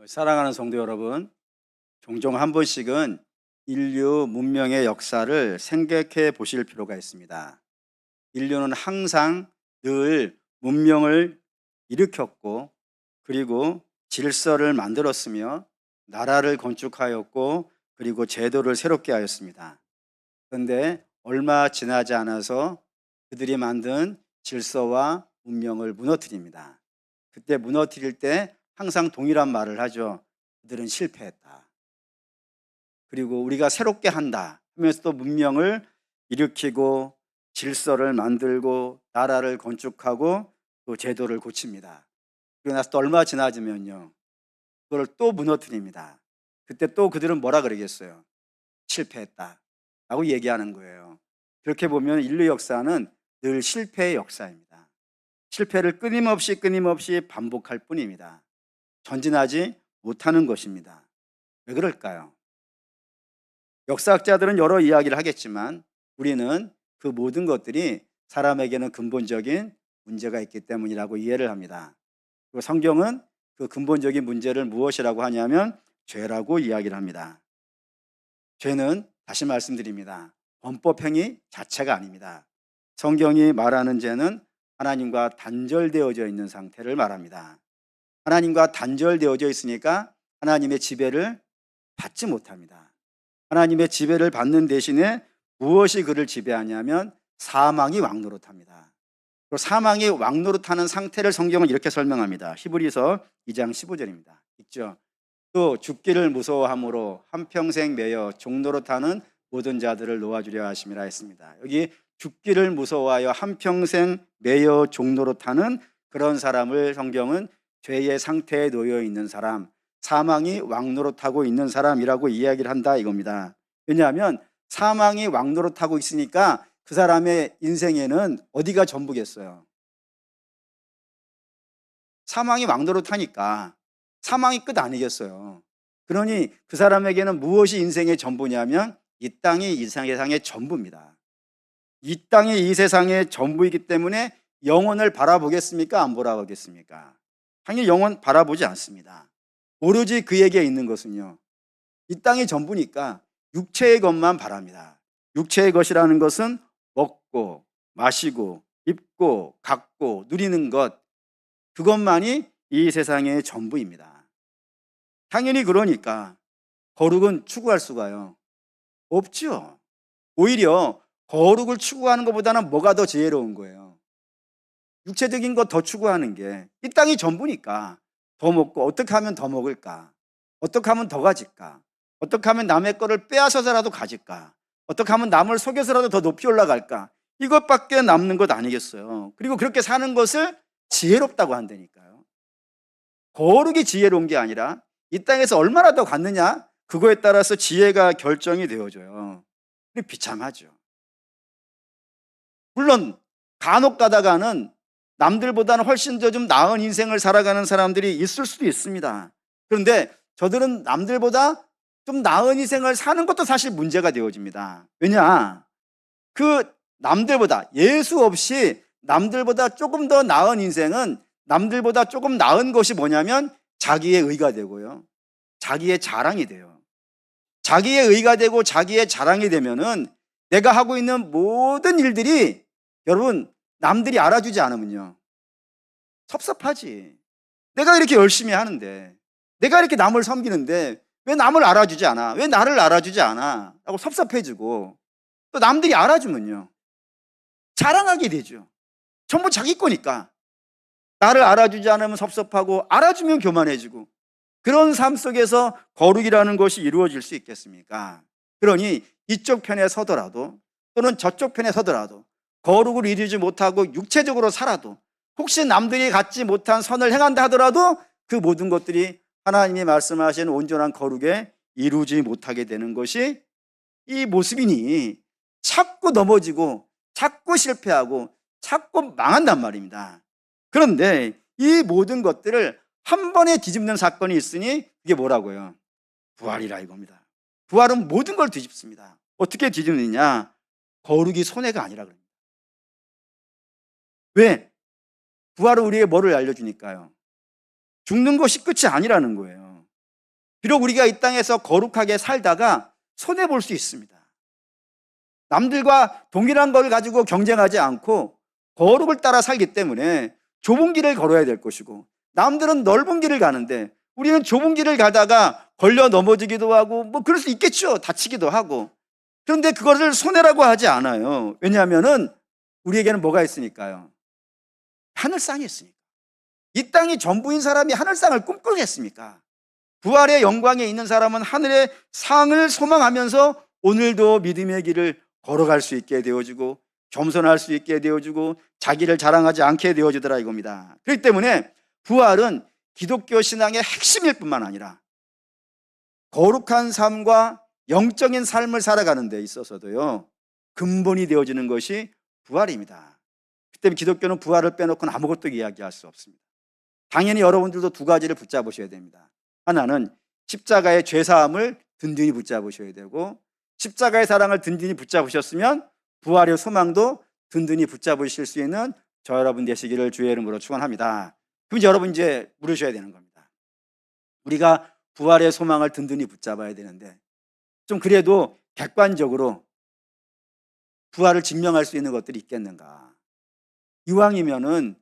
사랑하는 성도 여러분, 종종 한 번씩은 인류 문명의 역사를 생각해 보실 필요가 있습니다. 인류는 항상 늘 문명을 일으켰고, 그리고 질서를 만들었으며, 나라를 건축하였고, 그리고 제도를 새롭게 하였습니다. 그런데 얼마 지나지 않아서 그들이 만든 질서와 문명을 무너뜨립니다. 그때 무너뜨릴 때 항상 동일한 말을 하죠. 그들은 실패했다. 그리고 우리가 새롭게 한다 하면서 또 문명을 일으키고 질서를 만들고 나라를 건축하고 또 제도를 고칩니다. 그러고 나서 또 얼마 지나지면요, 그걸 또 무너뜨립니다. 그때 또 그들은 뭐라 그러겠어요? 실패했다 라고 얘기하는 거예요. 그렇게 보면 인류 역사는 늘 실패의 역사입니다. 실패를 끊임없이 반복할 뿐입니다. 전진하지 못하는 것입니다. 왜 그럴까요? 역사학자들은 여러 이야기를 하겠지만 우리는 그 모든 것들이 사람에게는 근본적인 문제가 있기 때문이라고 이해를 합니다. 그리고 성경은 그 근본적인 문제를 무엇이라고 하냐면 죄라고 이야기를 합니다. 죄는 다시 말씀드립니다. 범법행위 자체가 아닙니다. 성경이 말하는 죄는 하나님과 단절되어져 있는 상태를 말합니다. 하나님과 단절되어져 있으니까 하나님의 지배를 받지 못합니다. 하나님의 지배를 받는 대신에 무엇이 그를 지배하냐면 사망이 왕노릇합니다. 그리고 사망이 왕노릇하는 상태를 성경은 이렇게 설명합니다. 히브리서 2장 15절입니다. 있죠. 또 죽기를 무서워함으로 한평생 매여 종노릇하는 모든 자들을 놓아주려 하심이라 했습니다. 여기 죽기를 무서워하여 한평생 매여 종노릇하는 그런 사람을 성경은 죄의 상태에 놓여 있는 사람, 사망이 왕노릇하고 있는 사람이라고 이야기를 한다 이겁니다. 왜냐하면 사망이 왕노릇하고 있으니까 그 사람의 인생에는 어디가 전부겠어요? 사망이 왕노릇하니까 사망이 끝 아니겠어요? 그러니 그 사람에게는 무엇이 인생의 전부냐면 이 땅이 이 세상의 전부입니다. 이 땅이 이 세상의 전부이기 때문에 영혼을 바라보겠습니까? 안 바라보겠습니까? 당연히 영혼 바라보지 않습니다. 오로지 그에게 있는 것은요, 이 땅이 전부니까 육체의 것만 바랍니다. 육체의 것이라는 것은 먹고 마시고 입고 갖고 누리는 것, 그것만이 이 세상의 전부입니다. 당연히 그러니까 거룩은 추구할 수가요 없죠. 오히려 거룩을 추구하는 것보다는 뭐가 더 지혜로운 거예요? 육체적인 것 더 추구하는 게 이 땅이 전부니까 더 먹고 어떻게 하면 더 먹을까? 어떻게 하면 더 가질까? 어떻게 하면 남의 거를 빼앗아서라도 가질까? 어떻게 하면 남을 속여서라도 더 높이 올라갈까? 이것밖에 남는 것 아니겠어요. 그리고 그렇게 사는 것을 지혜롭다고 한다니까요. 거룩이 지혜로운 게 아니라 이 땅에서 얼마나 더 갖느냐, 그거에 따라서 지혜가 결정이 되어져요. 비참하죠. 물론 간혹 가다가는 남들보다는 훨씬 더 좀 나은 인생을 살아가는 사람들이 있을 수도 있습니다. 그런데 저들은 남들보다 좀 나은 인생을 사는 것도 사실 문제가 되어집니다. 왜냐? 그 남들보다 예수 없이 남들보다 조금 더 나은 인생은 남들보다 조금 나은 것이 뭐냐면 자기의 의가 되고요, 자기의 자랑이 돼요. 자기의 의가 되고 자기의 자랑이 되면은 내가 하고 있는 모든 일들이, 여러분, 남들이 알아주지 않으면요 섭섭하지. 내가 이렇게 열심히 하는데, 내가 이렇게 남을 섬기는데 왜 남을 알아주지 않아? 왜 나를 알아주지 않아? 라고 섭섭해지고, 또 남들이 알아주면요 자랑하게 되죠. 전부 자기 거니까. 나를 알아주지 않으면 섭섭하고 알아주면 교만해지고, 그런 삶 속에서 거룩이라는 것이 이루어질 수 있겠습니까? 그러니 이쪽 편에 서더라도 또는 저쪽 편에 서더라도 거룩을 이루지 못하고 육체적으로 살아도, 혹시 남들이 갖지 못한 선을 행한다 하더라도 그 모든 것들이 하나님이 말씀하신 온전한 거룩에 이루지 못하게 되는 것이 이 모습이니 자꾸 넘어지고 자꾸 실패하고 자꾸 망한단 말입니다. 그런데 이 모든 것들을 한 번에 뒤집는 사건이 있으니 그게 뭐라고요? 부활이라 이겁니다. 부활은 모든 걸 뒤집습니다. 어떻게 뒤집느냐? 거룩이 손해가 아니라 그럽니다. 왜? 부활은 우리에게 뭐를 알려주니까요? 죽는 것이 끝이 아니라는 거예요. 비록 우리가 이 땅에서 거룩하게 살다가 손해볼 수 있습니다. 남들과 동일한 걸 가지고 경쟁하지 않고 거룩을 따라 살기 때문에 좁은 길을 걸어야 될 것이고, 남들은 넓은 길을 가는데 우리는 좁은 길을 가다가 걸려 넘어지기도 하고 뭐 그럴 수 있겠죠. 다치기도 하고. 그런데 그것을 손해라고 하지 않아요. 왜냐하면은 우리에게는 뭐가 있으니까요. 하늘상이 있으니까. 이 땅이 전부인 사람이 하늘상을 꿈꾸겠습니까? 부활의 영광에 있는 사람은 하늘의 상을 소망하면서 오늘도 믿음의 길을 걸어갈 수 있게 되어주고, 겸손할 수 있게 되어주고, 자기를 자랑하지 않게 되어주더라 이겁니다. 그렇기 때문에 부활은 기독교 신앙의 핵심일 뿐만 아니라 거룩한 삶과 영적인 삶을 살아가는 데 있어서도요, 근본이 되어지는 것이 부활입니다. 그렇기 때문에 기독교는 부활을 빼놓고는 아무것도 이야기할 수 없습니다. 당연히 여러분들도 두 가지를 붙잡으셔야 됩니다. 하나는 십자가의 죄사함을 든든히 붙잡으셔야 되고, 십자가의 사랑을 든든히 붙잡으셨으면 부활의 소망도 든든히 붙잡으실 수 있는 저 여러분 되시기를 주의 이름으로 축원합니다. 그럼 여러분 이제 물으셔야 되는 겁니다. 우리가 부활의 소망을 든든히 붙잡아야 되는데 좀 그래도 객관적으로 부활을 증명할 수 있는 것들이 있겠는가? 이왕이면은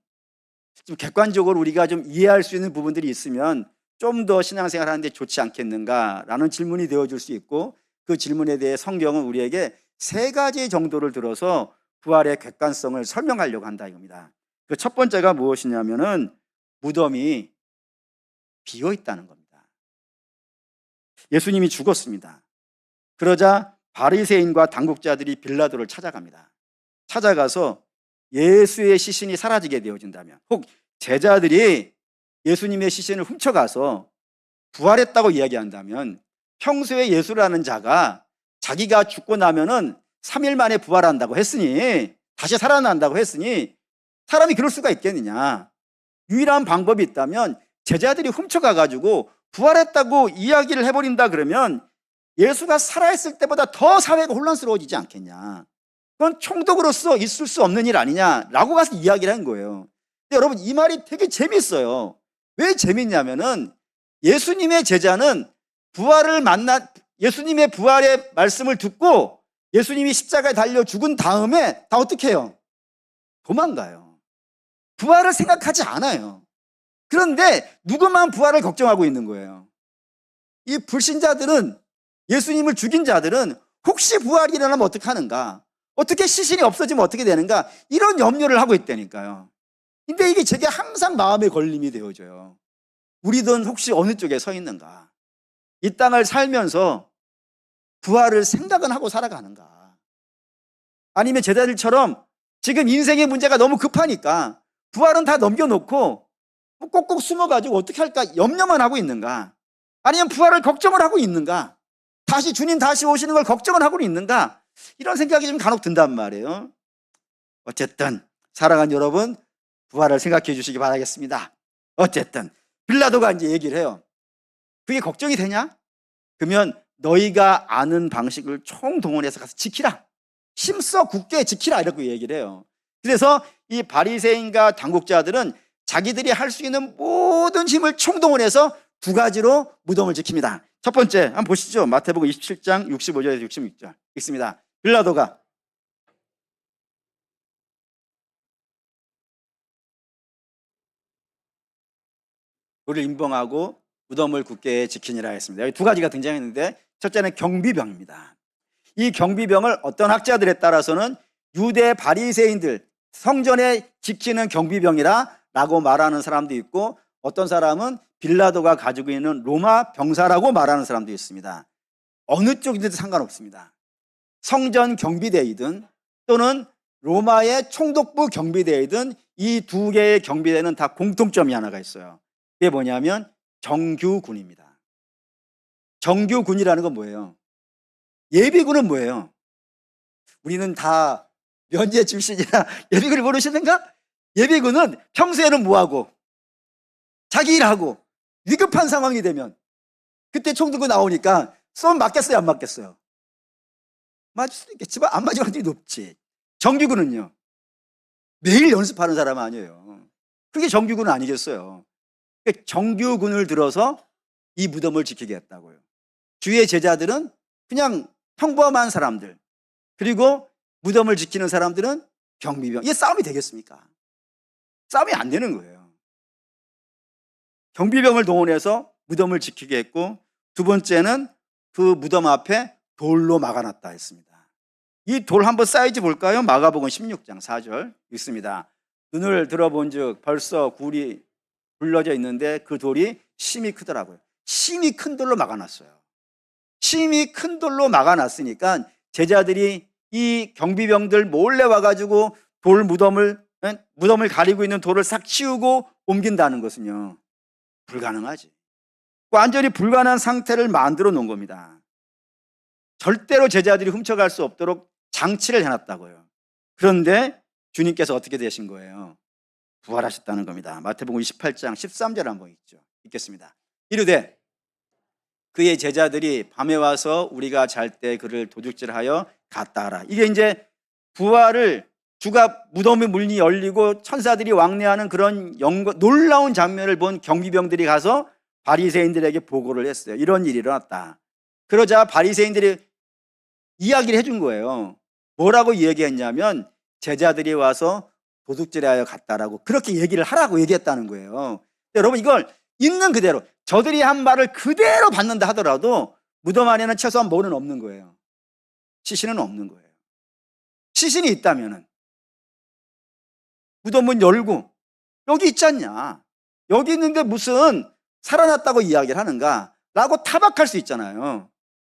좀 객관적으로 우리가 좀 이해할 수 있는 부분들이 있으면 좀 더 신앙생활 하는데 좋지 않겠는가라는 질문이 되어줄 수 있고, 그 질문에 대해 성경은 우리에게 세 가지 정도를 들어서 부활의 객관성을 설명하려고 한다 이겁니다. 그 첫 번째가 무엇이냐면은 무덤이 비어 있다는 겁니다. 예수님이 죽었습니다. 그러자 바리새인과 당국자들이 빌라도를 찾아갑니다. 찾아가서 예수의 시신이 사라지게 되어진다면, 혹 제자들이 예수님의 시신을 훔쳐가서 부활했다고 이야기한다면, 평소에 예수라는 자가 자기가 죽고 나면은 3일 만에 부활한다고 했으니, 다시 살아난다고 했으니 사람이 그럴 수가 있겠느냐? 유일한 방법이 있다면 제자들이 훔쳐가가지고 부활했다고 이야기를 해버린다 그러면 예수가 살아있을 때보다 더 사회가 혼란스러워지지 않겠냐? 그건 총독으로서 있을 수 없는 일 아니냐라고 가서 이야기를 한 거예요. 근데 여러분, 이 말이 되게 재밌어요. 왜 재밌냐면은 예수님의 제자는 예수님의 부활의 말씀을 듣고 예수님이 십자가에 달려 죽은 다음에 다 어떻게 해요? 도망가요. 부활을 생각하지 않아요. 그런데 누구만 부활을 걱정하고 있는 거예요. 이 불신자들은, 예수님을 죽인 자들은 혹시 부활이 일어나면 어떻게 하는가? 어떻게 시신이 없어지면 어떻게 되는가? 이런 염려를 하고 있다니까요. 근데 이게 제게 항상 마음의 걸림이 되어져요. 우리는 혹시 어느 쪽에 서 있는가? 이 땅을 살면서 부활을 생각은 하고 살아가는가? 아니면 제자들처럼 지금 인생의 문제가 너무 급하니까 부활은 다 넘겨놓고 꼭꼭 숨어가지고 어떻게 할까 염려만 하고 있는가? 아니면 부활을 걱정을 하고 있는가? 주님 다시 오시는 걸 걱정을 하고 있는가? 이런 생각이 좀 간혹 든단 말이에요. 어쨌든 사랑하는 여러분, 부활을 생각해 주시기 바라겠습니다. 어쨌든 빌라도가 이제 얘기를 해요. 그게 걱정이 되냐? 그러면 너희가 아는 방식을 총동원해서 가서 지키라. 힘써 굳게 지키라, 이렇게 얘기를 해요. 그래서 이 바리새인과 당국자들은 자기들이 할 수 있는 모든 힘을 총동원해서 두 가지로 무덤을 지킵니다. 첫 번째 한번 보시죠. 마태복음 27장 65절에서 66절 읽습니다. 빌라도가 우리를 임봉하고 무덤을 굳게 지키니라 했습니다. 여기 두 가지가 등장했는데, 첫째는 경비병입니다. 이 경비병을 어떤 학자들에 따라서는 유대 바리새인들, 성전에 지키는 경비병이라 라고 말하는 사람도 있고, 어떤 사람은 빌라도가 가지고 있는 로마 병사라고 말하는 사람도 있습니다. 어느 쪽이든 상관없습니다. 성전 경비대이든 또는 로마의 총독부 경비대이든 이 두 개의 경비대는 다 공통점이 하나가 있어요. 그게 뭐냐면 정규군입니다. 정규군이라는 건 뭐예요? 예비군은 뭐예요? 우리는 다 면제 출신이라 예비군을 모르시는가? 예비군은 평소에는 뭐하고? 자기 일하고 위급한 상황이 되면 그때 총 들고 나오니까 쏘면 맞겠어요, 안 맞겠어요? 맞을 수도 있겠지만 안 맞을 확률이 높지. 정규군은요, 매일 연습하는 사람 아니에요. 그게 정규군은 아니겠어요. 정규군을 들어서 이 무덤을 지키게 했다고요. 주의 제자들은 그냥 평범한 사람들, 그리고 무덤을 지키는 사람들은 경비병. 이게 싸움이 되겠습니까? 싸움이 안 되는 거예요. 경비병을 동원해서 무덤을 지키게 했고, 두 번째는 그 무덤 앞에 돌로 막아놨다 했습니다. 이 돌 한번 사이즈 볼까요? 마가복음 16장 4절 읽습니다. 눈을 들어본 즉 벌써 굴이 굴러져 있는데 그 돌이 심히 크더라고요. 심히 큰 돌로 막아놨어요. 심히 큰 돌로 막아놨으니까 제자들이 이 경비병들 몰래 와가지고 돌 무덤을 가리고 있는 돌을 싹 치우고 옮긴다는 것은요, 불가능하지. 완전히 불가능한 상태를 만들어 놓은 겁니다. 절대로 제자들이 훔쳐갈 수 없도록 장치를 해놨다고요. 그런데 주님께서 어떻게 되신 거예요? 부활하셨다는 겁니다. 마태복음 28장 13절 한번 읽겠습니다. 이르되 그의 제자들이 밤에 와서 우리가 잘 때 그를 도둑질하여 갔다 하라. 이게 이제 부활을, 주가 무덤의 문이 열리고 천사들이 왕래하는 그런 놀라운 장면을 본 경비병들이 가서 바리새인들에게 보고를 했어요. 이런 일이 일어났다. 그러자 바리새인들이 이야기를 해준 거예요. 뭐라고 얘기했냐면 제자들이 와서 도둑질하여 갔다라고, 그렇게 얘기를 하라고 얘기했다는 거예요. 여러분, 이걸 있는 그대로 저들이 한 말을 그대로 받는다 하더라도 무덤 안에는 최소한 뭐는 없는 거예요? 시신은 없는 거예요. 시신이 있다면은 무덤 문 열고 여기 있지 않냐, 여기 있는데 무슨 살아났다고 이야기를 하는가 라고 타박할 수 있잖아요.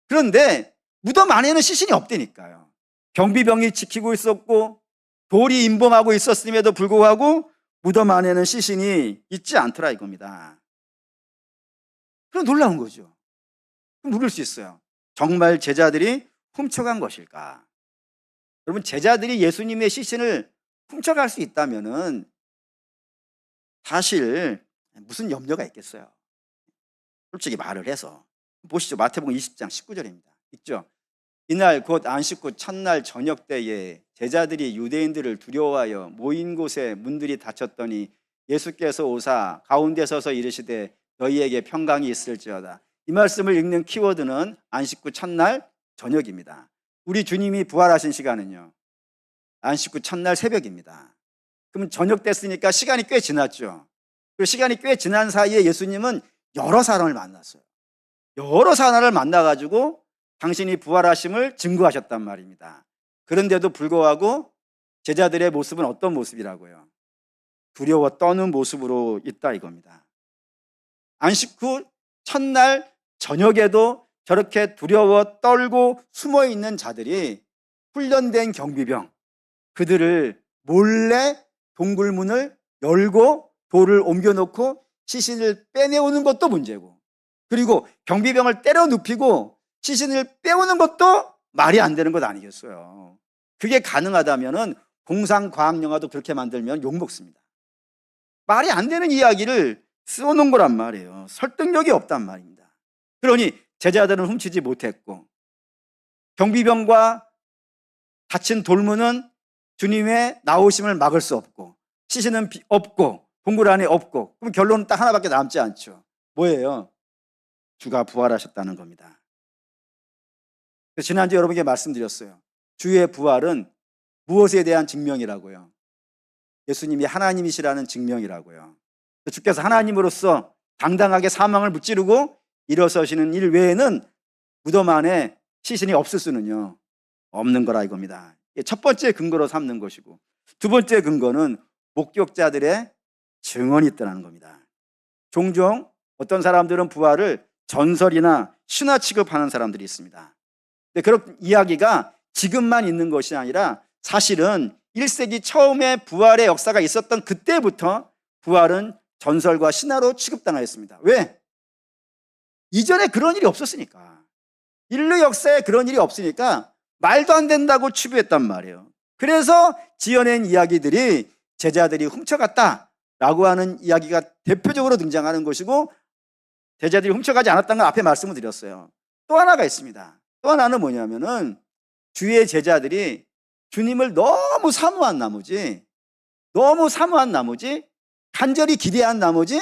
그런데 무덤 안에는 시신이 없다니까요. 경비병이 지키고 있었고 돌이 임범하고 있었음에도 불구하고 무덤 안에는 시신이 있지 않더라 이겁니다. 그럼 놀라운 거죠. 그럼 누굴 수 있어요? 정말 제자들이 훔쳐간 것일까? 여러분, 제자들이 예수님의 시신을 훔쳐갈 수 있다면은 사실 무슨 염려가 있겠어요? 솔직히 말을 해서 보시죠. 마태복음 20장 19절입니다. 있죠? 이날 곧 안식구 첫날 저녁 때에 제자들이 유대인들을 두려워하여 모인 곳에 문들이 닫혔더니 예수께서 오사 가운데 서서 이르시되 너희에게 평강이 있을지어다. 이 말씀을 읽는 키워드는 안식구 첫날 저녁입니다. 우리 주님이 부활하신 시간은요, 안식구 첫날 새벽입니다. 그러면 저녁 됐으니까 시간이 꽤 지났죠. 그 시간이 꽤 지난 사이에 예수님은 여러 사람을 만났어요. 여러 사람을 만나가지고 당신이 부활하심을 증거하셨단 말입니다. 그런데도 불구하고 제자들의 모습은 어떤 모습이라고요? 두려워 떠는 모습으로 있다 이겁니다. 안식 후 첫날 저녁에도 저렇게 두려워 떨고 숨어있는 자들이 훈련된 경비병, 그들을 몰래 동굴문을 열고 돌을 옮겨놓고 시신을 빼내오는 것도 문제고, 그리고 경비병을 때려 눕히고 시신을 빼오는 것도 말이 안 되는 것 아니겠어요? 그게 가능하다면 공상과학영화도 그렇게 만들면 욕먹습니다. 말이 안 되는 이야기를 써놓은 거란 말이에요. 설득력이 없단 말입니다. 그러니 제자들은 훔치지 못했고 경비병과 닫힌 돌문은 주님의 나오심을 막을 수 없고 시신은 없고 동굴 안에 없고, 그럼 결론은 딱 하나밖에 남지 않죠. 뭐예요? 주가 부활하셨다는 겁니다. 지난주에 여러분에게 말씀드렸어요. 주의 부활은 무엇에 대한 증명이라고요? 예수님이 하나님이시라는 증명이라고요. 주께서 하나님으로서 당당하게 사망을 무찌르고 일어서시는 일 외에는 무덤 안에 시신이 없을 수는요 없는 거라 이겁니다. 첫 번째 근거로 삼는 것이고, 두 번째 근거는 목격자들의 증언이 있다는 겁니다. 종종 어떤 사람들은 부활을 전설이나 신화 취급하는 사람들이 있습니다. 근데 그런 이야기가 지금만 있는 것이 아니라 사실은 1세기 처음에 부활의 역사가 있었던 그때부터 부활은 전설과 신화로 취급당하였습니다. 왜? 이전에 그런 일이 없었으니까. 인류 역사에 그런 일이 없으니까 말도 안 된다고 추비했단 말이에요. 그래서 지어낸 이야기들이 제자들이 훔쳐갔다라고 하는 이야기가 대표적으로 등장하는 것이고, 제자들이 훔쳐가지 않았다는 건 앞에 말씀을 드렸어요. 또 하나가 있습니다. 또 하나는 뭐냐면은 주의 제자들이 주님을 너무 사모한 나머지 간절히 기대한 나머지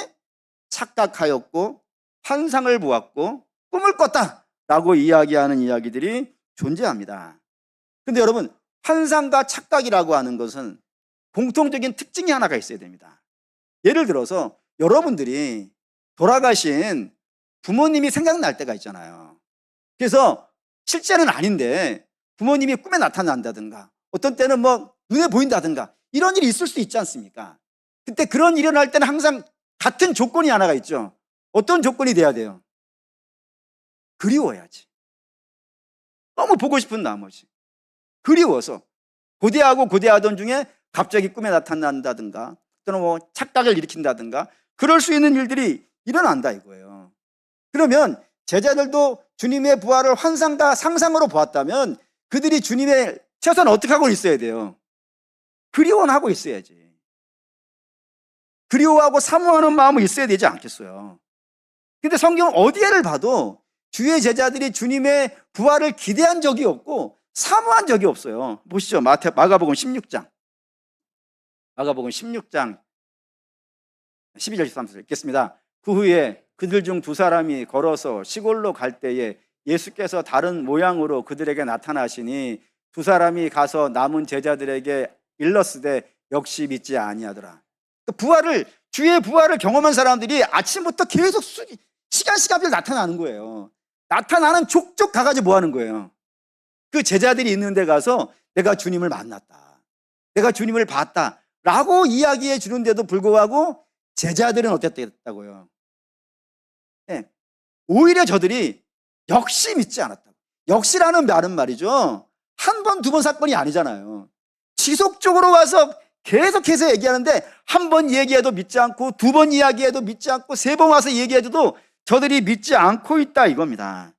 착각하였고 환상을 보았고 꿈을 꿨다라고 이야기하는 이야기들이 존재합니다. 근데 여러분, 환상과 착각이라고 하는 것은 공통적인 특징이 하나가 있어야 됩니다. 예를 들어서 여러분들이 돌아가신 부모님이 생각날 때가 있잖아요. 그래서 실제는 아닌데 부모님이 꿈에 나타난다든가 어떤 때는 뭐 눈에 보인다든가 이런 일이 있을 수 있지 않습니까? 그때 그런 일이 일어날 때는 항상 같은 조건이 하나가 있죠. 어떤 조건이 돼야 돼요? 그리워야지. 너무 보고 싶은 나머지 그리워서 고대하고 고대하던 중에 갑자기 꿈에 나타난다든가 또는 뭐 착각을 일으킨다든가 그럴 수 있는 일들이 일어난다 이거예요. 그러면 제자들도 주님의 부활을 환상과 상상으로 보았다면 그들이 주님의 최소한 어떻게 하고 있어야 돼요? 그리워는 하고 있어야지. 그리워하고 사모하는 마음이 있어야 되지 않겠어요? 근데 성경 어디에를 봐도 주의 제자들이 주님의 부활을 기대한 적이 없고 사모한 적이 없어요. 보시죠. 마가복음 16장. 마가복음 16장 12절 13절 읽겠습니다. 그 후에 그들 중 두 사람이 걸어서 시골로 갈 때에 예수께서 다른 모양으로 그들에게 나타나시니 두 사람이 가서 남은 제자들에게 일렀으되 역시 믿지 아니하더라. 주의 부활을 경험한 사람들이 아침부터 계속 시간별 나타나는 거예요. 나타나는 족족 가가지고 뭐 하는 거예요? 그 제자들이 있는 데 가서 내가 주님을 만났다, 내가 주님을 봤다 라고 이야기해 주는데도 불구하고 제자들은 어땠다고요? 네. 오히려 저들이 역시 믿지 않았다. 역시라는 말은 말이죠, 한 번, 두 번 사건이 아니잖아요. 지속적으로 와서 계속해서 얘기하는데 한 번 얘기해도 믿지 않고 두 번 이야기해도 믿지 않고 세 번 와서 얘기해도 저들이 믿지 않고 있다 이겁니다.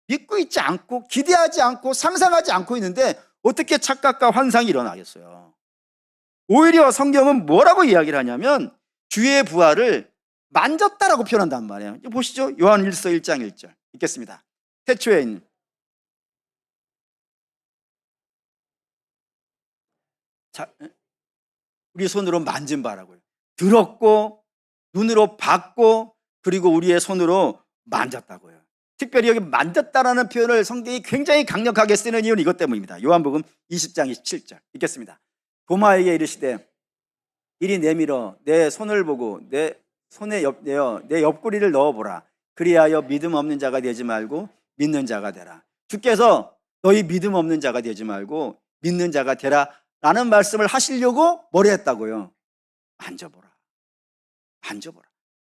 믿고 있지 않고 기대하지 않고 상상하지 않고 있는데 어떻게 착각과 환상이 일어나겠어요? 오히려 성경은 뭐라고 이야기를 하냐면 주의 부활을 만졌다라고 표현한단 말이에요. 보시죠. 요한일서 1장 1절 읽겠습니다. 태초에 있는 자, 우리 손으로 만진 바라고요. 들었고 눈으로 봤고 그리고 우리의 손으로 만졌다고요. 특별히 여기 만졌다라는 표현을 성경이 굉장히 강력하게 쓰는 이유는 이것 때문입니다. 요한복음 20장 27절 읽겠습니다. 도마에게 이르시되 이리 내밀어 내 손을 보고 내 손에 내어 내 옆구리를 넣어보라. 그리하여 믿음 없는 자가 되지 말고 믿는 자가 되라. 주께서 너희 믿음 없는 자가 되지 말고 믿는 자가 되라 라는 말씀을 하시려고 뭐를 했다고요? 만져보라. 만져보라.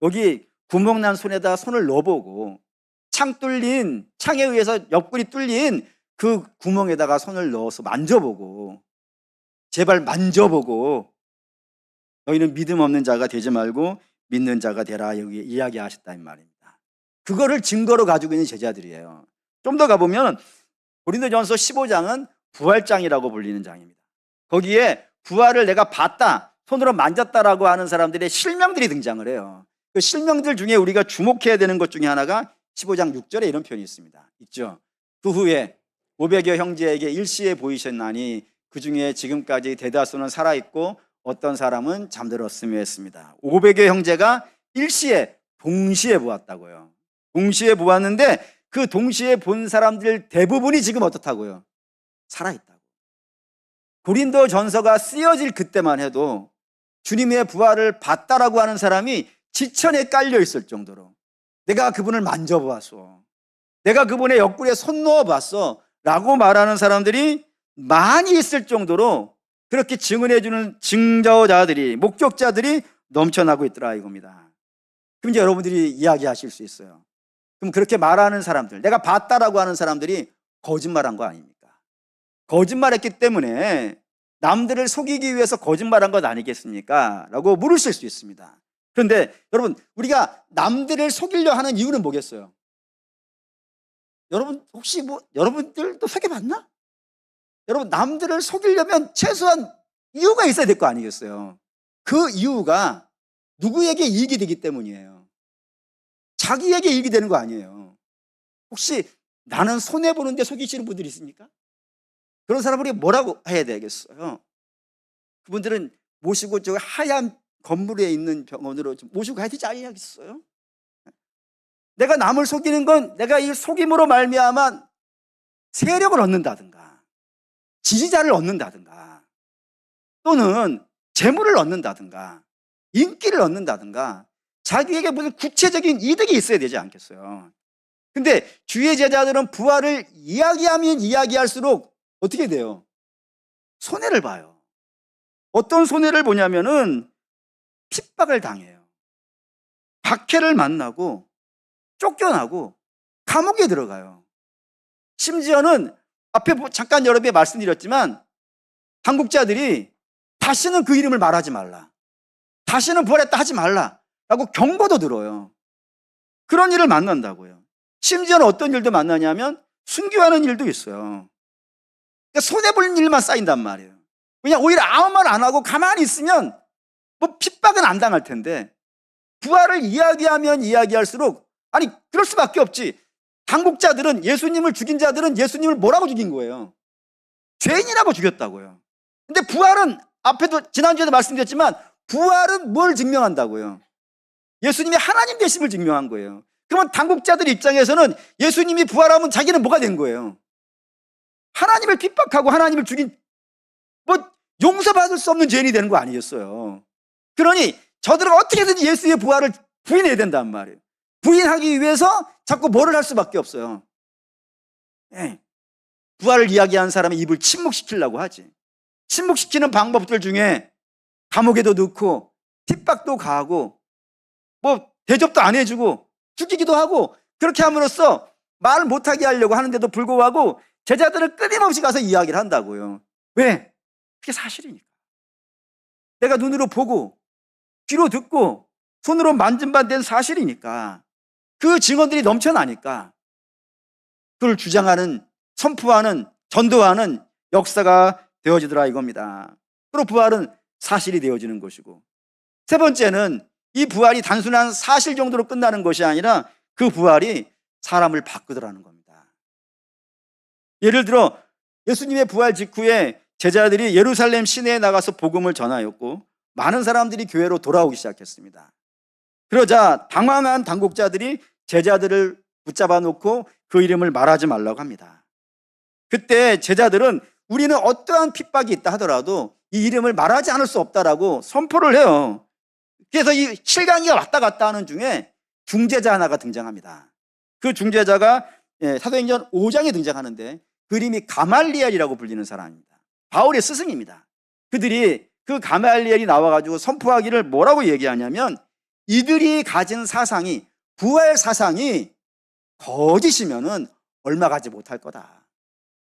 여기 구멍난 손에다 손을 넣어보고 창에 의해서 옆구리 뚫린 그 구멍에다가 손을 넣어서 만져보고 제발 만져보고 너희는 믿음 없는 자가 되지 말고 믿는 자가 되라 여기 이야기하셨다 이 말입니다. 그거를 증거로 가지고 있는 제자들이에요. 좀 더 가보면 고린도전서 15장은 부활장이라고 불리는 장입니다. 거기에 부활을 내가 봤다, 손으로 만졌다라고 하는 사람들의 실명들이 등장을 해요. 그 실명들 중에 우리가 주목해야 되는 것 중에 하나가 15장 6절에 이런 표현이 있습니다. 있죠. 그 후에 500여 형제에게 일시에 보이셨나니 그 중에 지금까지 대다수는 살아있고 어떤 사람은 잠들었으며 했습니다. 500여 형제가 일시에 동시에 보았다고요. 동시에 보았는데 그 동시에 본 사람들 대부분이 지금 어떻다고요? 살아있다고. 고린도 전서가 쓰여질 그때만 해도 주님의 부활을 봤다라고 하는 사람이 지천에 깔려 있을 정도로 내가 그분을 만져보았어, 내가 그분의 옆구리에 손 넣어봤어 라고 말하는 사람들이 많이 있을 정도로 그렇게 증언해주는 증거자들이, 목격자들이 넘쳐나고 있더라 이겁니다. 그럼 이제 여러분들이 이야기하실 수 있어요. 그럼 그렇게 말하는 사람들, 내가 봤다라고 하는 사람들이 거짓말한 거 아닙니까? 거짓말했기 때문에 남들을 속이기 위해서 거짓말한 것 아니겠습니까? 라고 물으실 수 있습니다. 그런데 여러분, 우리가 남들을 속이려 하는 이유는 뭐겠어요? 여러분 혹시 여러분들도 속여봤나? 여러분, 남들을 속이려면 최소한 이유가 있어야 될 거 아니겠어요? 그 이유가 누구에게 이익이 되기 때문이에요. 자기에게 이익이 되는 거 아니에요. 혹시 나는 손해보는데 속이시는 분들이 있습니까? 그런 사람들이 뭐라고 해야 되겠어요? 그분들은 모시고 저 하얀 건물에 있는 병원으로 좀 모시고 가야 되지 않겠어요? 내가 남을 속이는 건 내가 이 속임으로 말미암아 세력을 얻는다든가 지지자를 얻는다든가 또는 재물을 얻는다든가 인기를 얻는다든가 자기에게 무슨 구체적인 이득이 있어야 되지 않겠어요? 근데 주의 제자들은 부활을 이야기하면 이야기할수록 어떻게 돼요? 손해를 봐요. 어떤 손해를 보냐면은 핍박을 당해요. 박해를 만나고 쫓겨나고 감옥에 들어가요. 심지어는 앞에 잠깐 여러분께 말씀드렸지만 당국자들이 다시는 그 이름을 말하지 말라, 다시는 부활했다 하지 말라 라고 경고도 들어요. 그런 일을 만난다고요. 심지어는 어떤 일도 만나냐면 순교하는 일도 있어요. 그러니까 손해볼 일만 쌓인단 말이에요. 그냥 오히려 아무 말 안 하고 가만히 있으면 뭐 핍박은 안 당할 텐데 부활을 이야기하면 이야기할수록 아니 그럴 수밖에 없지. 당국자들은 예수님을 죽인 자들은 예수님을 뭐라고 죽인 거예요? 죄인이라고 죽였다고요. 근데 부활은 앞에도 지난주에도 말씀드렸지만 부활은 뭘 증명한다고요? 예수님이 하나님 되심을 증명한 거예요. 그러면 당국자들 입장에서는 예수님이 부활하면 자기는 뭐가 된 거예요? 하나님을 핍박하고 하나님을 죽인 뭐 용서받을 수 없는 죄인이 되는 거 아니겠어요? 그러니 저들은 어떻게든지 예수의 부활을 부인해야 된단 말이에요. 부인하기 위해서 자꾸 뭐를 할 수밖에 없어요. 부활을 이야기하는 사람의 입을 침묵시키려고 하지. 침묵시키는 방법들 중에 감옥에도 넣고 핍박도 가하고 뭐 대접도 안 해주고 죽이기도 하고 그렇게 함으로써 말 못하게 하려고 하는데도 불구하고 제자들은 끊임없이 가서 이야기를 한다고요. 왜? 그게 사실이니까. 내가 눈으로 보고 귀로 듣고 손으로 만진 바 된 사실이니까 그 증언들이 넘쳐나니까 그걸 주장하는, 선포하는, 전도하는 역사가 되어지더라 이겁니다. 그리고 부활은 사실이 되어지는 것이고, 세 번째는 이 부활이 단순한 사실 정도로 끝나는 것이 아니라 그 부활이 사람을 바꾸더라는 겁니다. 예를 들어 예수님의 부활 직후에 제자들이 예루살렘 시내에 나가서 복음을 전하였고 많은 사람들이 교회로 돌아오기 시작했습니다. 그러자 당황한 당국자들이 제자들을 붙잡아 놓고 그 이름을 말하지 말라고 합니다. 그때 제자들은 우리는 어떠한 핍박이 있다 하더라도 이 이름을 말하지 않을 수 없다라고 선포를 해요. 그래서 이 실강이가 왔다 갔다 하는 중에 중재자 하나가 등장합니다. 그 중재자가 사도행전 5장에 등장하는데 그 이름이 가말리엘이라고 불리는 사람입니다. 바울의 스승입니다. 그들이 그 가말리엘이 나와가지고 선포하기를 뭐라고 얘기하냐면 이들이 가진 사상이, 부활 사상이 거짓이면은 얼마 가지 못할 거다.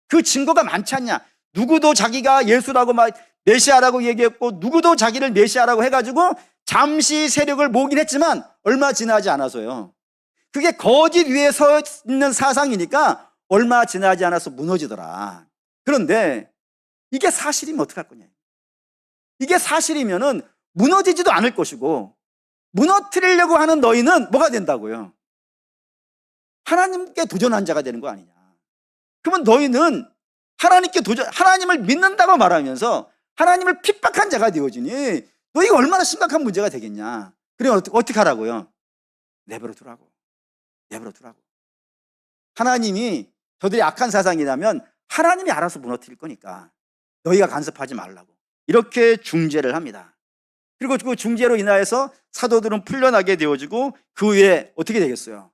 그 증거가 많지 않냐. 누구도 자기가 예수라고 메시아라고 얘기했고 누구도 자기를 메시아라고 해가지고 잠시 세력을 모으긴 했지만 얼마 지나지 않아서요. 그게 거짓 위에 서 있는 사상이니까 얼마 지나지 않아서 무너지더라. 그런데 이게 사실이면 어떡할 거냐. 이게 사실이면은 무너지지도 않을 것이고 무너뜨리려고 하는 너희는 뭐가 된다고요? 하나님께 도전한 자가 되는 거 아니냐. 그러면 너희는 하나님을 믿는다고 말하면서 하나님을 핍박한 자가 되어지니 너희가 얼마나 심각한 문제가 되겠냐. 그래 어떻게 하라고요? 내버려 두라고. 내버려 두라고. 하나님이 저들이 악한 사상이라면 하나님이 알아서 무너뜨릴 거니까 너희가 간섭하지 말라고 이렇게 중재를 합니다. 그리고 그 중재로 인하여서 사도들은 풀려나게 되어지고 그 후에 어떻게 되겠어요?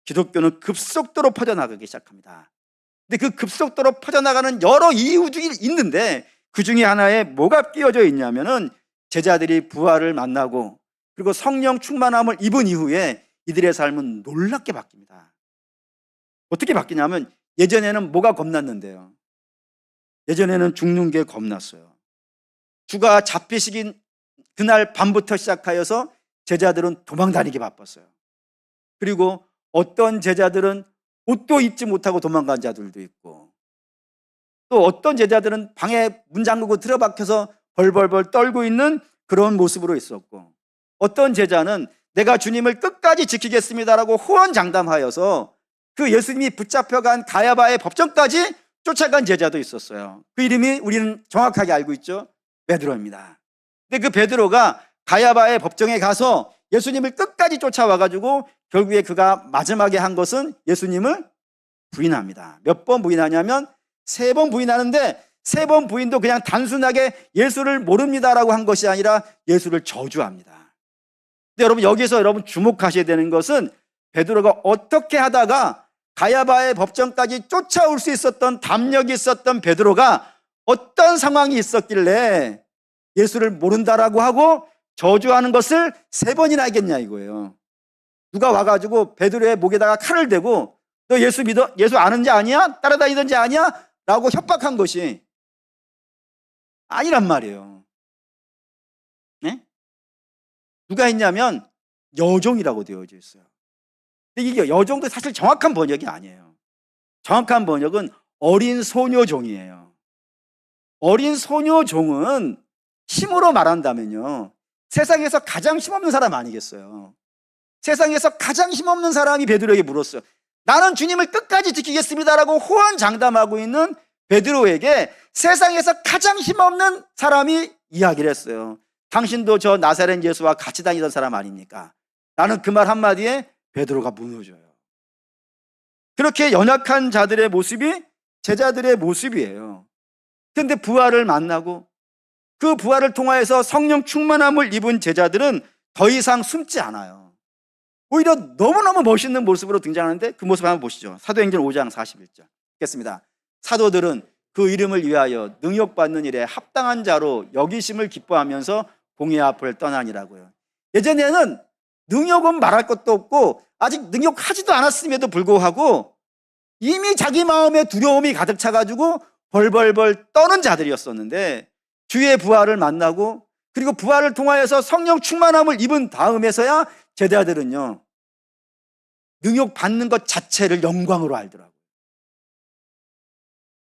기독교는 급속도로 퍼져나가기 시작합니다. 근데 그 급속도로 퍼져나가는 여러 이유들이 있는데 그 중에 하나에 뭐가 끼어져 있냐면은 제자들이 부활을 만나고 그리고 성령 충만함을 입은 이후에 이들의 삶은 놀랍게 바뀝니다. 어떻게 바뀌냐면 예전에는 뭐가 겁났는데요. 예전에는 죽는 게 겁났어요. 주가 잡히시긴 그날 밤부터 시작하여서 제자들은 도망다니기 바빴어요. 그리고 어떤 제자들은 옷도 입지 못하고 도망간 자들도 있고 또 어떤 제자들은 방에 문 잠그고 들어박혀서 벌벌벌 떨고 있는 그런 모습으로 있었고 어떤 제자는 내가 주님을 끝까지 지키겠습니다라고 호언장담하여서 그 예수님이 붙잡혀간 가야바의 법정까지 쫓아간 제자도 있었어요. 그 이름이 우리는 정확하게 알고 있죠. 베드로입니다. 근데 그 베드로가 가야바의 법정에 가서 예수님을 끝까지 쫓아와가지고 결국에 그가 마지막에 한 것은 예수님을 부인합니다. 몇 번 부인하냐면 3번 부인하는데 3번 부인도 그냥 단순하게 예수를 모릅니다라고 한 것이 아니라 예수를 저주합니다. 근데 여러분, 여기서 여러분 주목하셔야 되는 것은 베드로가 어떻게 하다가 가야바의 법정까지 쫓아올 수 있었던 담력이 있었던 베드로가 어떤 상황이 있었길래 예수를 모른다라고 하고 저주하는 것을 3번이나 하겠냐 이거예요. 누가 와가지고 베드로의 목에다가 칼을 대고 너 예수 믿어? 예수 아는지 아니야? 따라다니던지 아니야? 라고 협박한 것이 아니란 말이에요. 네? 누가 했냐면 여종이라고 되어져 있어요. 근데 이게 여종도 사실 정확한 번역이 아니에요. 정확한 번역은 어린 소녀종이에요. 어린 소녀종은 힘으로 말한다면요, 세상에서 가장 힘없는 사람 아니겠어요? 세상에서 가장 힘없는 사람이 베드로에게 물었어요. 나는 주님을 끝까지 지키겠습니다라고 호언장담하고 있는 베드로에게 세상에서 가장 힘없는 사람이 이야기를 했어요. 당신도 저 나사렛 예수와 같이 다니던 사람 아닙니까? 나는 그 말 한마디에 베드로가 무너져요. 그렇게 연약한 자들의 모습이 제자들의 모습이에요. 그런데 부활을 만나고 그 부활을 통하여서 성령 충만함을 입은 제자들은 더 이상 숨지 않아요. 오히려 너무너무 멋있는 모습으로 등장하는데 그 모습 한번 보시죠. 사도행전 5장 41절 읽겠습니다. 사도들은 그 이름을 위하여 능력받는 일에 합당한 자로 여기심을 기뻐하면서 공회 앞을 떠나니라고요. 예전에는 능력은 말할 것도 없고 아직 능력하지도 않았음에도 불구하고 이미 자기 마음에 두려움이 가득 차가지고 벌벌벌 떠는 자들이었었는데 주의 부활을 만나고 그리고 부활을 통하여서 성령 충만함을 입은 다음에서야 제자들은요, 능력 받는 것 자체를 영광으로 알더라고요.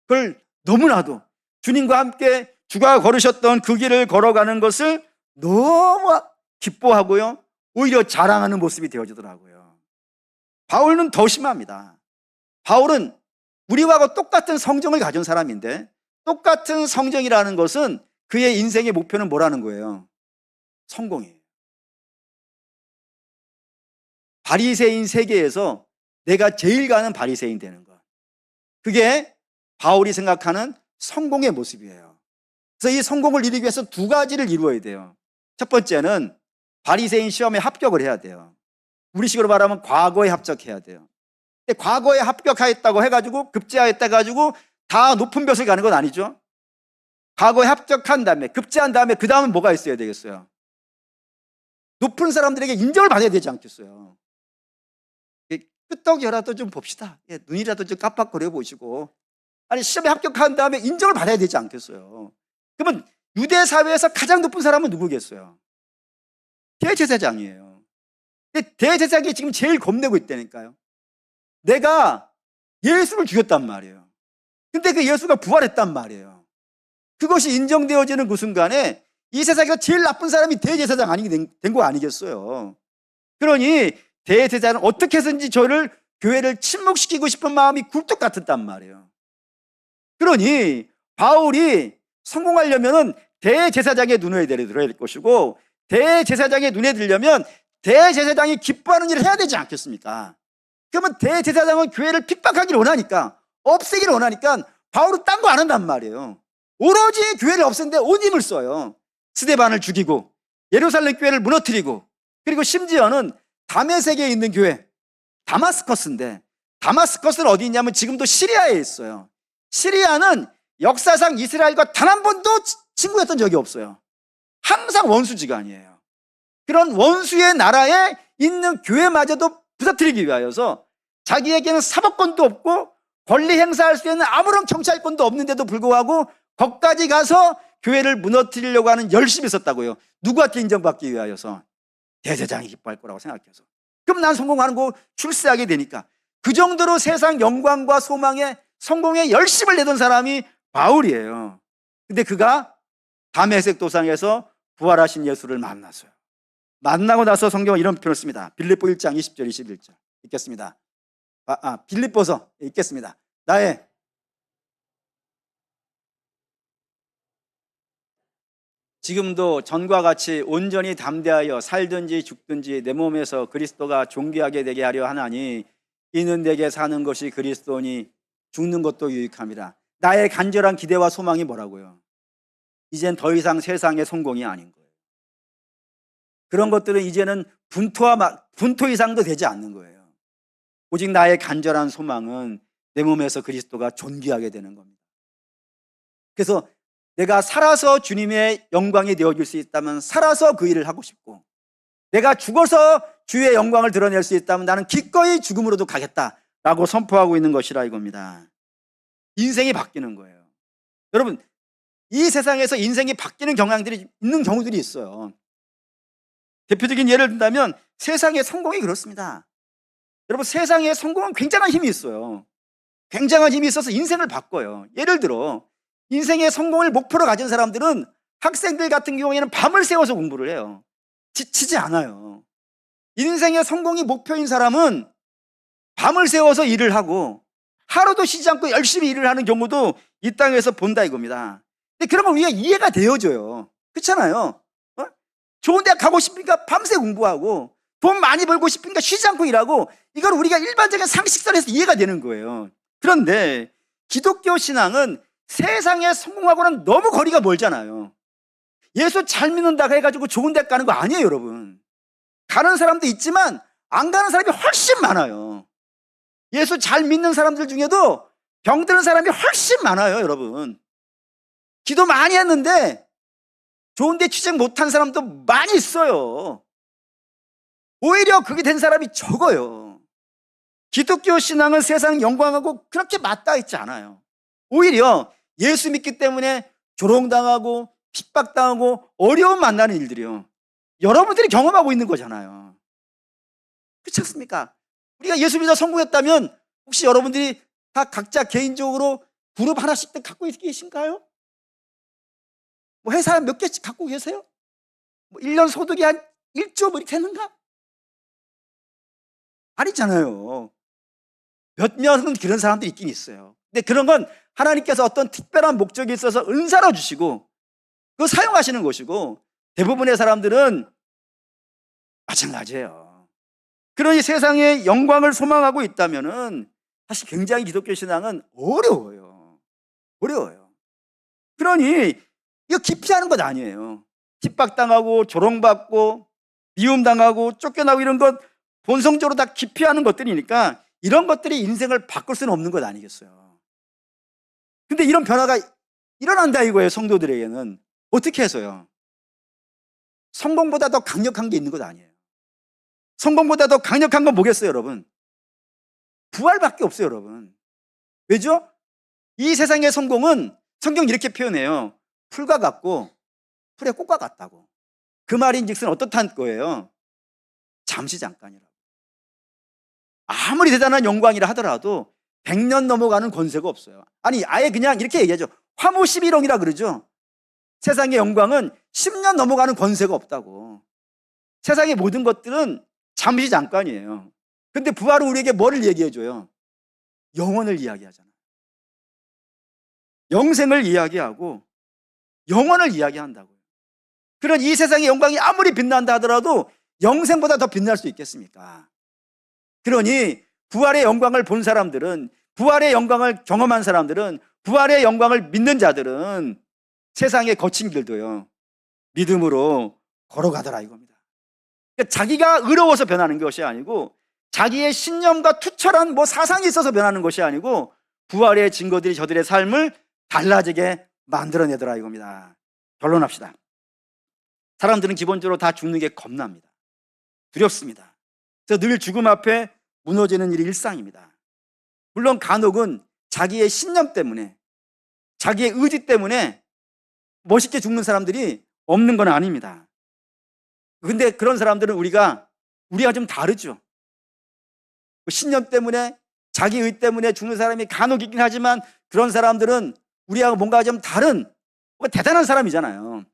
그걸 너무나도 주님과 함께 주가 걸으셨던 그 길을 걸어가는 것을 너무 기뻐하고요, 오히려 자랑하는 모습이 되어지더라고요. 바울은 더 심합니다. 바울은 우리와 똑같은 성정을 가진 사람인데 똑같은 성정이라는 것은 그의 인생의 목표는 뭐라는 거예요? 성공이에요. 바리새인 세계에서 내가 제일 가는 바리새인 되는 것, 그게 바울이 생각하는 성공의 모습이에요. 그래서 이 성공을 이루기 위해서 2가지를 이루어야 돼요. 첫 번째는 바리새인 시험에 합격을 해야 돼요. 우리식으로 말하면 과거에 합격해야 돼요. 근데 과거에 합격하였다고 해가지고 급제하였다 해가지고 다 높은 벼슬 가는 건 아니죠. 과거에 합격한 다음에 급제한 다음에 그 다음은 뭐가 있어야 되겠어요? 높은 사람들에게 인정을 받아야 되지 않겠어요? 끄떡이라도 좀 봅시다. 눈이라도 좀 깜빡거려 보시고, 아니 시험에 합격한 다음에 인정을 받아야 되지 않겠어요? 그러면 유대 사회에서 가장 높은 사람은 누구겠어요? 대제사장이에요. 근데 대제사장이 지금 제일 겁내고 있다니까요. 내가 예수를 죽였단 말이에요. 근데 그 예수가 부활했단 말이에요. 그것이 인정되어지는 그 순간에 이 세상에서 제일 나쁜 사람이 대제사장 된 거 아니겠어요? 그러니 대제사장은 어떻게 해서든지 저를 교회를 침묵시키고 싶은 마음이 굴뚝 같았단 말이에요. 그러니 바울이 성공하려면 대제사장의 눈에 들어야 될 것이고, 대제사장의 눈에 들려면 대제사장이 기뻐하는 일을 해야 되지 않겠습니까? 그러면 대제사장은 교회를 핍박하기를 원하니까, 없애기를 원하니까 바울은 딴 거 안 한단 말이에요. 오로지 교회를 없애는데 온 힘을 써요. 스데반을 죽이고 예루살렘 교회를 무너뜨리고, 그리고 심지어는 다메섹에 있는 교회 다마스커스인데, 다마스커스는 어디 있냐면 지금도 시리아에 있어요. 시리아는 역사상 이스라엘과 단 한 번도 친구였던 적이 없어요. 항상 원수지간이에요. 그런 원수의 나라에 있는 교회마저도 부서뜨리기 위하여서 자기에게는 사법권도 없고 권리 행사할 수 있는 아무런 경찰권도 없는데도 불구하고 거기까지 가서 교회를 무너뜨리려고 하는 열심이 있었다고요. 누구한테 인정받기 위하여서? 대제사장이 기뻐할 거라고 생각해서. 그럼 난 성공하는 거 출세하게 되니까. 그 정도로 세상 영광과 소망에 성공에 열심을 내던 사람이 바울이에요. 근데 그가 다메섹 도상에서 부활하신 예수를 만났어요. 만나고 나서 성경은 이런 표현을 씁니다. 빌립보 1장 20절 21절 읽겠습니다. 빌립보서 읽겠습니다. 나의 지금도 전과 같이 온전히 담대하여 살든지 죽든지 내 몸에서 그리스도가 존귀하게 되게 하려 하나니 이는 내게 사는 것이 그리스도니 죽는 것도 유익함이라. 나의 간절한 기대와 소망이 뭐라고요? 이젠 더 이상 세상의 성공이 아닌 거예요. 그런 것들은 이제는 분토 이상도 되지 않는 거예요. 오직 나의 간절한 소망은 내 몸에서 그리스도가 존귀하게 되는 겁니다. 그래서 내가 살아서 주님의 영광이 되어줄 수 있다면 살아서 그 일을 하고 싶고, 내가 죽어서 주의 영광을 드러낼 수 있다면 나는 기꺼이 죽음으로도 가겠다라고 선포하고 있는 것이라 이겁니다. 인생이 바뀌는 거예요. 여러분, 이 세상에서 인생이 바뀌는 경향들이 있는 경우들이 있어요. 대표적인 예를 든다면 세상의 성공이 그렇습니다. 여러분, 세상의 성공은 굉장한 힘이 있어요. 굉장한 힘이 있어서 인생을 바꿔요. 예를 들어 인생의 성공을 목표로 가진 사람들은, 학생들 같은 경우에는 밤을 새워서 공부를 해요. 지치지 않아요. 인생의 성공이 목표인 사람은 밤을 새워서 일을 하고 하루도 쉬지 않고 열심히 일을 하는 경우도 이 땅에서 본다 이겁니다. 근데 그런 걸 우리가 이해가 되어져요. 그렇잖아요. 좋은 대학 가고 싶으니까 밤새 공부하고 돈 많이 벌고 싶으니까 쉬지 않고 일하고, 이걸 우리가 일반적인 상식선에서 이해가 되는 거예요. 그런데 기독교 신앙은 세상에 성공하고는 너무 거리가 멀잖아요. 예수 잘 믿는다고 해가지고 좋은 대학 가는 거 아니에요, 여러분. 가는 사람도 있지만 안 가는 사람이 훨씬 많아요. 예수 잘 믿는 사람들 중에도 병드는 사람이 훨씬 많아요, 여러분. 기도 많이 했는데 좋은 데 취직 못한 사람도 많이 있어요. 오히려 그게 된 사람이 적어요. 기독교 신앙은 세상 영광하고 그렇게 맞닿아 있지 않아요. 오히려 예수 믿기 때문에 조롱당하고 핍박당하고 어려움 만나는 일들이요, 여러분들이 경험하고 있는 거잖아요. 그렇지 않습니까? 우리가 예수 믿어 성공했다면 혹시 여러분들이 다 각자 개인적으로 그룹 하나씩 갖고 계신가요? 뭐 회사 몇 개씩 갖고 계세요? 뭐 1년 소득이 한 1조 뭐 이렇게 되는가? 아니잖아요. 몇몇은 그런 사람들이 있긴 있어요. 근데 그런 건 하나님께서 어떤 특별한 목적이 있어서 은사로 주시고 그거 사용하시는 것이고, 대부분의 사람들은 마찬가지예요. 그러니 세상의 영광을 소망하고 있다면은 사실 굉장히 기독교 신앙은 어려워요. 그러니 이거 기피하는 것 아니에요. 핍박당하고 조롱받고 미움당하고 쫓겨나고 이런 것 본성적으로 다 기피하는 것들이니까 이런 것들이 인생을 바꿀 수는 없는 것 아니겠어요. 근데 이런 변화가 일어난다 이거예요, 성도들에게는. 어떻게 해서요? 성공보다 더 강력한 게 있는 것 아니에요. 성공보다 더 강력한 건 뭐겠어요, 여러분? 부활밖에 없어요, 여러분. 왜죠? 이 세상의 성공은 성경이 이렇게 표현해요. 풀과 같고 풀의 꽃과 같다고. 그 말인즉슨 어떻다는 거예요? 잠시 잠깐이라고. 아무리 대단한 영광이라 하더라도 100년 넘어가는 권세가 없어요. 아니, 아예 그냥 이렇게 얘기하죠. 화무십일홍이라 그러죠. 세상의 영광은 10년 넘어가는 권세가 없다고. 세상의 모든 것들은 잠시 잠깐이에요. 근데 부활은 우리에게 뭐를 얘기해줘요? 영원을 이야기하잖아요. 영생을 이야기하고 영원을 이야기한다고요. 그런 이 세상의 영광이 아무리 빛난다 하더라도 영생보다 더 빛날 수 있겠습니까? 그러니 부활의 영광을 본 사람들은, 부활의 영광을 경험한 사람들은, 부활의 영광을 믿는 자들은 세상의 거친 길도요, 믿음으로 걸어가더라 이겁니다. 그러니까 자기가 의로워서 변하는 것이 아니고, 자기의 신념과 투철한 사상이 있어서 변하는 것이 아니고, 부활의 증거들이 저들의 삶을 달라지게 만들어내더라 이겁니다. 결론합시다. 사람들은 기본적으로 다 죽는 게 겁납니다. 두렵습니다. 그래서 늘 죽음 앞에 무너지는 일이 일상입니다. 물론 간혹은 자기의 신념 때문에, 자기의 의지 때문에 멋있게 죽는 사람들이 없는 건 아닙니다. 근데 그런 사람들은 우리가 좀 다르죠. 신념 때문에, 자기 의 때문에 죽는 사람이 간혹 있긴 하지만 그런 사람들은 우리하고 뭔가 좀 다른 대단한 사람이잖아요.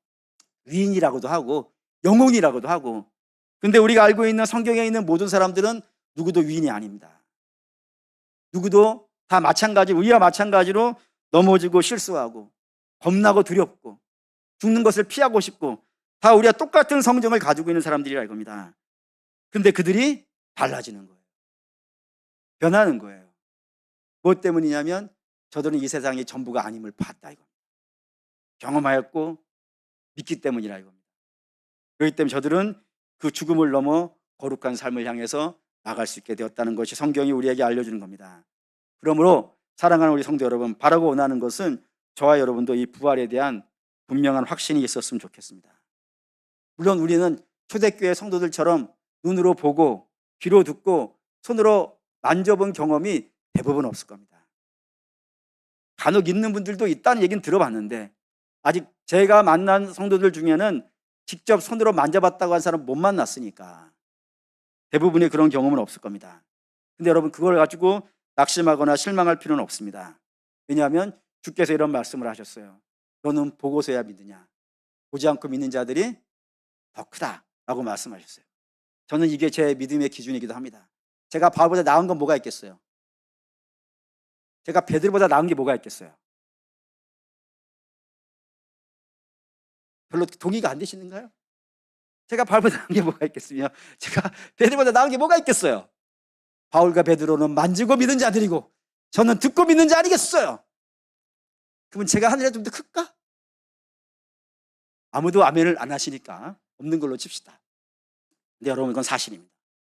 위인이라고도 하고 영웅이라고도 하고. 근데 우리가 알고 있는 성경에 있는 모든 사람들은 누구도 위인이 아닙니다. 누구도 다 마찬가지, 우리와 마찬가지로 넘어지고 실수하고 겁나고 두렵고 죽는 것을 피하고 싶고 다 우리와 똑같은 성정을 가지고 있는 사람들이라 이겁니다. 그런데 그들이 달라지는 거예요. 변하는 거예요. 무엇 때문이냐면 저들은 이 세상이 전부가 아님을 봤다 이겁니다. 경험하였고 믿기 때문이라 이겁니다. 그렇기 때문에 저들은 그 죽음을 넘어 거룩한 삶을 향해서 나갈 수 있게 되었다는 것이 성경이 우리에게 알려주는 겁니다. 그러므로 사랑하는 우리 성도 여러분, 바라고 원하는 것은 저와 여러분도 이 부활에 대한 분명한 확신이 있었으면 좋겠습니다. 물론 우리는 초대교회 성도들처럼 눈으로 보고 귀로 듣고 손으로 만져본 경험이 대부분 없을 겁니다. 간혹 있는 분들도 있다는 얘기는 들어봤는데 아직 제가 만난 성도들 중에는 직접 손으로 만져봤다고 한 사람 못 만났으니까 대부분의 그런 경험은 없을 겁니다. 근데 여러분 그걸 가지고 낙심하거나 실망할 필요는 없습니다. 왜냐하면 주께서 이런 말씀을 하셨어요. 너는 보고서야 믿느냐? 보지 않고 믿는 자들이 더 크다라고 말씀하셨어요. 저는 이게 제 믿음의 기준이기도 합니다. 제가 바울보다 나은 건 뭐가 있겠어요? 제가 베드로보다 나은 게 뭐가 있겠어요? 별로 동의가 안 되시는가요? 제가 바울보다 나은 게 뭐가 있겠으며 제가 베드로보다 나은 게 뭐가 있겠어요? 바울과 베드로는 만지고 믿는 자들이고 저는 듣고 믿는 자 아니겠어요? 그러면 제가 하늘에 좀 더 클까? 아무도 아멘을 안 하시니까 없는 걸로 칩시다. 근데 여러분 이건 사실입니다.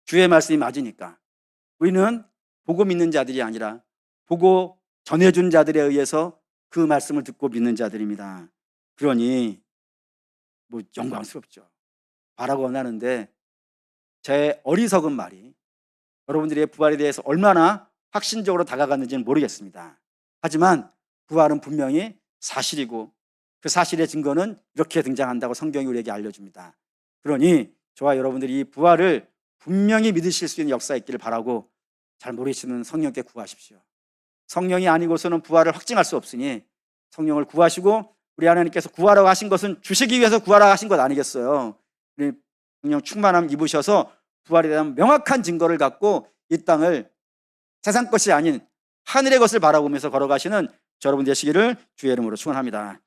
주의 말씀이 맞으니까 우리는 보고 믿는 자들이 아니라 보고 전해준 자들에 의해서 그 말씀을 듣고 믿는 자들입니다. 그러니 뭐 영광스럽죠. 바라고 원하는데 제 어리석은 말이 여러분들의 부활에 대해서 얼마나 확신적으로 다가갔는지는 모르겠습니다. 하지만 부활은 분명히 사실이고 그 사실의 증거는 이렇게 등장한다고 성경이 우리에게 알려줍니다. 그러니 저와 여러분들이 이 부활을 분명히 믿으실 수 있는 역사 있기를 바라고 잘 모르시면 성령께 구하십시오. 성령이 아니고서는 부활을 확증할 수 없으니 성령을 구하시고 우리 하나님께서 구하라고 하신 것은 주시기 위해서 구하라고 하신 것 아니겠어요? 우리 성령 충만함 입으셔서 부활에 대한 명확한 증거를 갖고 이 땅을 세상 것이 아닌 하늘의 것을 바라보면서 걸어가시는 여러분 되시기를 주의 이름으로 축원합니다.